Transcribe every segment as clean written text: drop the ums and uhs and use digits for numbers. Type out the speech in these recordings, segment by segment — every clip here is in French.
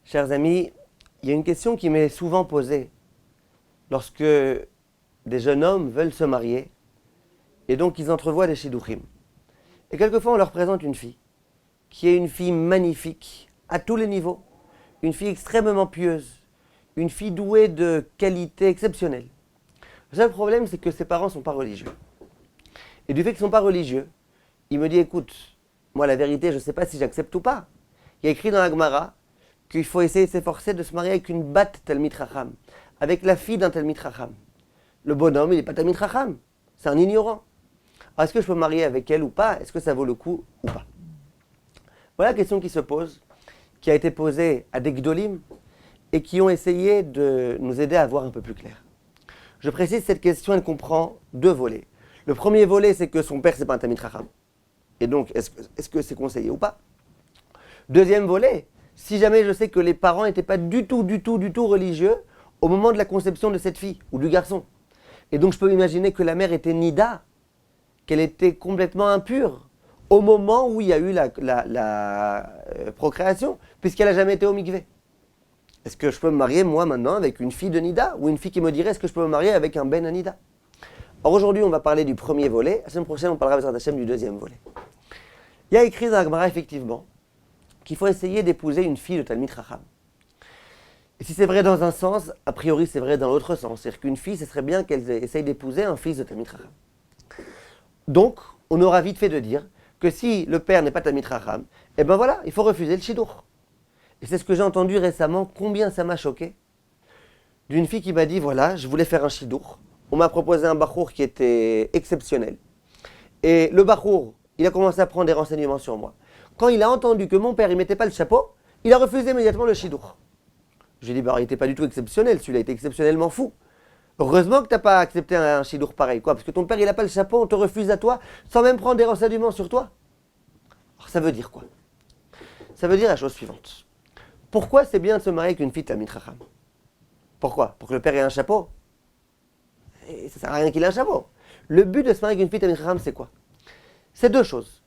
Chers amis, il y a une question qui m'est souvent posée lorsque des jeunes hommes veulent se marier et donc ils entrevoient des shidduchim. Et quelquefois on leur présente une fille qui est une fille magnifique à tous les niveaux, une fille extrêmement pieuse, une fille douée de qualités exceptionnelles. Le seul problème, c'est que ses parents ne sont pas religieux. Et du fait qu'ils ne sont pas religieux, il me dit, écoute, moi la vérité, je ne sais pas si j'accepte ou pas. Il y a écrit dans la Gemara qu'il faut essayer de s'efforcer de se marier avec une bat Talmid Chacham, avec la fille d'un Talmid Chacham. Le bonhomme, il n'est pas Talmid Chacham, c'est un ignorant. Alors, est-ce que je peux me marier avec elle ou pas? Est-ce que ça vaut le coup ou pas? Voilà la question qui se pose, qui a été posée à des Gdolim et qui ont essayé de nous aider à voir un peu plus clair. Je précise, cette question, elle comprend deux volets. Le premier volet, c'est que son père, c'est pas un Talmid Chacham. Et donc, est-ce que c'est conseillé ou pas? Deuxième volet, si jamais je sais que les parents n'étaient pas du tout religieux au moment de la conception de cette fille ou du garçon. Et donc, je peux imaginer que la mère était nida, qu'elle était complètement impure au moment où il y a eu la procréation, puisqu'elle n'a jamais été au mikvé. Est-ce que je peux me marier, moi, maintenant, avec une fille de nida, ou une fille qui me dirait, est-ce que je peux me marier avec un ben nida? Or, aujourd'hui, on va parler du premier volet. La semaine prochaine, on parlera avec Hashem du deuxième volet. Il y a écrit dans la Gemara, effectivement, qu'il faut essayer d'épouser une fille de Talmid Chacham. Et si c'est vrai dans un sens, a priori, c'est vrai dans l'autre sens. C'est-à-dire qu'une fille, ce serait bien qu'elle essaye d'épouser un fils de Talmid Chacham. Donc, on aura vite fait de dire que si le père n'est pas Talmid Chacham, eh ben voilà, il faut refuser le shidduch. Et c'est ce que j'ai entendu récemment, combien ça m'a choqué, d'une fille qui m'a dit, voilà, je voulais faire un shidduch. On m'a proposé un bachour qui était exceptionnel. Et le bachour, il a commencé à prendre des renseignements sur moi. Quand il a entendu que mon père, il ne mettait pas le chapeau, il a refusé immédiatement le shidduch. Je lui ai dit, il n'était pas du tout exceptionnel, celui-là était exceptionnellement fou. Heureusement que tu n'as pas accepté un shidduch pareil, quoi, parce que ton père, il n'a pas le chapeau, on te refuse à toi, sans même prendre des renseignements sur toi. Alors ça veut dire quoi? Ça veut dire la chose suivante. Pourquoi c'est bien de se marier avec une fille Talmid Chacham? Pourquoi? Pour que le père ait un chapeau? Et ça ne sert à rien qu'il ait un chapeau. Le but de se marier avec une fille Talmid Chacham, c'est quoi? C'est deux choses.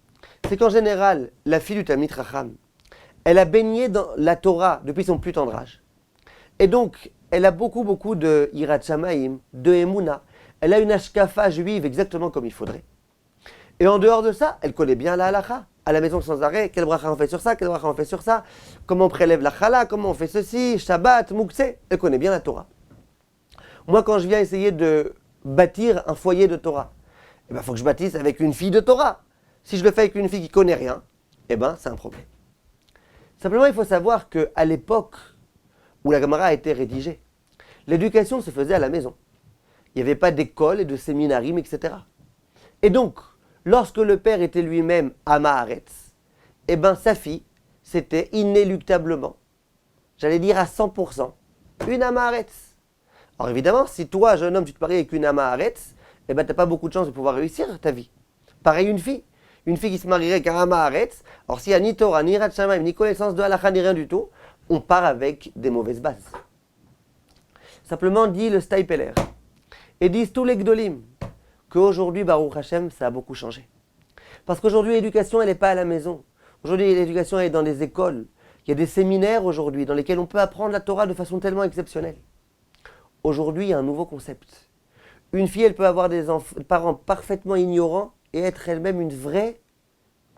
C'est qu'en général, la fille du Talmid Chacham, elle a baigné dans la Torah depuis son plus tendre âge. Et donc, elle a beaucoup de Yirat Shamayim, de Emouna. Elle a une ashkafa juive exactement comme il faudrait. Et en dehors de ça, elle connaît bien la halakha. À la maison sans arrêt, quel bracha on fait sur ça, quel bracha on fait sur ça, comment on prélève la chala, comment on fait ceci, Shabbat, Moukse. Elle connaît bien la Torah. Moi, quand je viens essayer de bâtir un foyer de Torah, il faut que je bâtisse avec une fille de Torah. Si je le fais avec une fille qui ne connaît rien, c'est un problème. Simplement, il faut savoir qu'à l'époque où la Gemara a été rédigée, l'éducation se faisait à la maison. Il n'y avait pas d'école et de séminarim, etc. Et donc, lorsque le père était lui-même Ama Haaretz, sa fille, c'était inéluctablement, j'allais dire à 100%, une Ama Haaretz. Alors évidemment, si toi, jeune homme, tu te maries avec une Ama Haaretz, tu n'as pas beaucoup de chances de pouvoir réussir ta vie. Pareil une fille qui se marierait avec un Ama Haaretz, alors s'il n'y a ni Torah, ni Yirat Shamayim, ni connaissance de halakha, ni rien du tout, on part avec des mauvaises bases. Simplement dit le Staipeler, et disent tous les Gdolim, qu'aujourd'hui, Baruch Hashem, ça a beaucoup changé. Parce qu'aujourd'hui, l'éducation, elle n'est pas à la maison. Aujourd'hui, l'éducation, elle est dans les écoles. Il y a des séminaires aujourd'hui dans lesquels on peut apprendre la Torah de façon tellement exceptionnelle. Aujourd'hui, il y a un nouveau concept. Une fille, elle peut avoir des parents parfaitement ignorants et être elle-même une vraie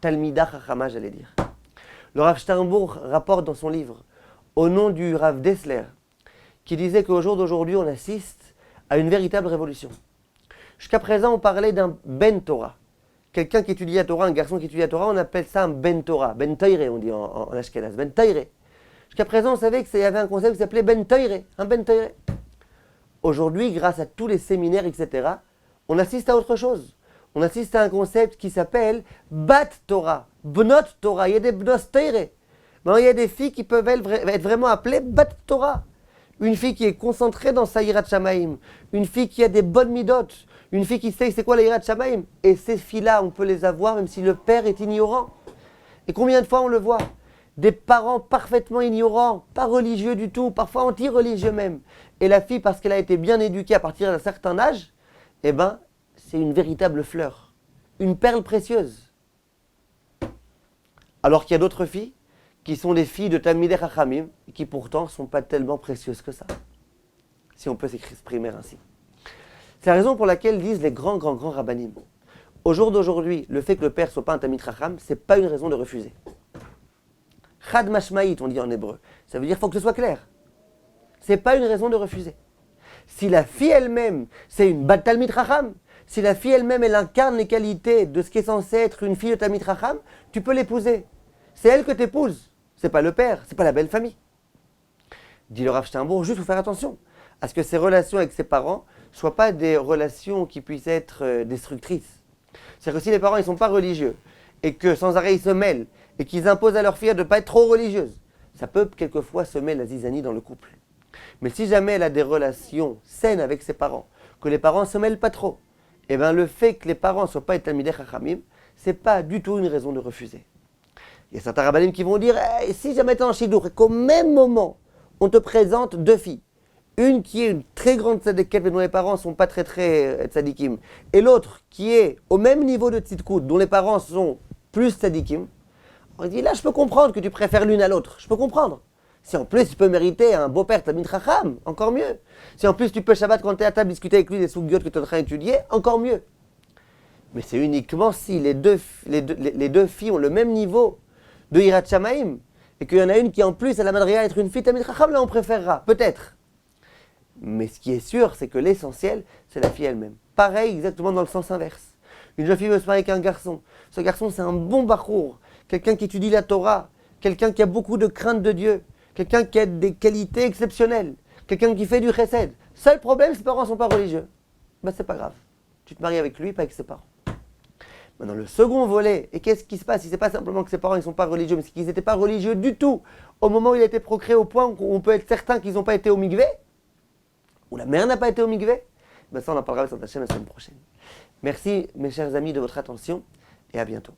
Talmida Chachama, j'allais dire. Le Rav Sternburg rapporte dans son livre, au nom du Rav Dessler, qui disait qu'au jour d'aujourd'hui, on assiste à une véritable révolution. Jusqu'à présent, on parlait d'un Ben Torah. Quelqu'un qui étudie la Torah, un garçon qui étudie la Torah, on appelle ça un Ben Torah. Ben Toire, on dit en Ashkenaz. Ben Toire. Jusqu'à présent, on savait qu'il y avait un concept qui s'appelait Ben Toire. Un Ben Toire. Aujourd'hui, grâce à tous les séminaires, etc., on assiste à autre chose. On assiste à un concept qui s'appelle Bat Torah. Bnot Torah. Il y a des Bnos Toire. Il y a des filles qui peuvent être vraiment appelées Bat Torah. Une fille qui est concentrée dans sa Yirat Shamayim. Une fille qui a des bonnes midot. Une fille qui sait c'est quoi la Yirat Shamayim. Et ces filles-là, on peut les avoir même si le père est ignorant. Et combien de fois on le voit? Des parents parfaitement ignorants, pas religieux du tout, parfois anti-religieux même. Et la fille, parce qu'elle a été bien éduquée à partir d'un certain âge, c'est une véritable fleur. Une perle précieuse. Alors qu'il y a d'autres filles qui sont des filles de Talmidei Chachamim, et qui pourtant ne sont pas tellement précieuses que ça, si on peut s'exprimer ainsi. C'est la raison pour laquelle disent les grands rabbanim. Au jour d'aujourd'hui, le fait que le père ne soit pas un Talmid Chacham, ce n'est pas une raison de refuser. Chad mashmaït, on dit en hébreu. Ça veut dire qu'il faut que ce soit clair. Ce n'est pas une raison de refuser. Si la fille elle-même, c'est une bat Talmid Chacham, si la fille elle-même, elle incarne les qualités de ce qui est censé être une fille de Talmid Chacham, tu peux l'épouser. C'est elle que tu épouses. Ce n'est pas le père, ce n'est pas la belle famille. Dit le Rav Steinbourg, juste faut faire attention à ce que ses relations avec ses parents ne soient pas des relations qui puissent être destructrices. C'est-à-dire que si les parents ne sont pas religieux et que sans arrêt ils se mêlent et qu'ils imposent à leur fille de ne pas être trop religieuse, ça peut quelquefois semer la zizanie dans le couple. Mais si jamais elle a des relations saines avec ses parents, que les parents ne se mêlent pas trop, eh bien le fait que les parents ne soient pas Talmidei Chachamim, ce n'est pas du tout une raison de refuser. Il y a certains rabbanim qui vont dire si jamais tu es en shidour et qu'au même moment on te présente deux filles, une qui est une très grande tzaddiket mais dont les parents ne sont pas très tzaddikim, et l'autre qui est au même niveau de tzidkout dont les parents sont plus tzaddikim, on dit là je peux comprendre que tu préfères l'une à l'autre, je peux comprendre. Si en plus tu peux mériter un beau-père Talmid Chacham, encore mieux. Si en plus tu peux Shabbat quand tu es à table discuter avec lui des sougiyot que tu es en train d'étudier, encore mieux. Mais c'est uniquement si les deux filles ont le même niveau de Hirat Shamaim, et qu'il y en a une qui en plus elle a madriya être une fille Talmid Chacham, là on préférera, peut-être. Mais ce qui est sûr, c'est que l'essentiel, c'est la fille elle-même. Pareil, exactement dans le sens inverse. Une jeune fille veut se marier avec un garçon. Ce garçon, c'est un bon bachour, quelqu'un qui étudie la Torah, quelqu'un qui a beaucoup de crainte de Dieu, quelqu'un qui a des qualités exceptionnelles, quelqu'un qui fait du chesed. Seul problème, ses parents ne sont pas religieux. Ben, c'est pas grave. Tu te maries avec lui, pas avec ses parents. Maintenant, le second volet, et qu'est-ce qui se passe si c'est pas simplement que ses parents ne sont pas religieux, mais c'est qu'ils n'étaient pas religieux du tout au moment où il a été procréé, au point où on peut être certain qu'ils n'ont pas été au mikvé, où la mère n'a pas été au mikvé, ben ça on en parlera avec Hashem la semaine prochaine. Merci mes chers amis de votre attention et à bientôt.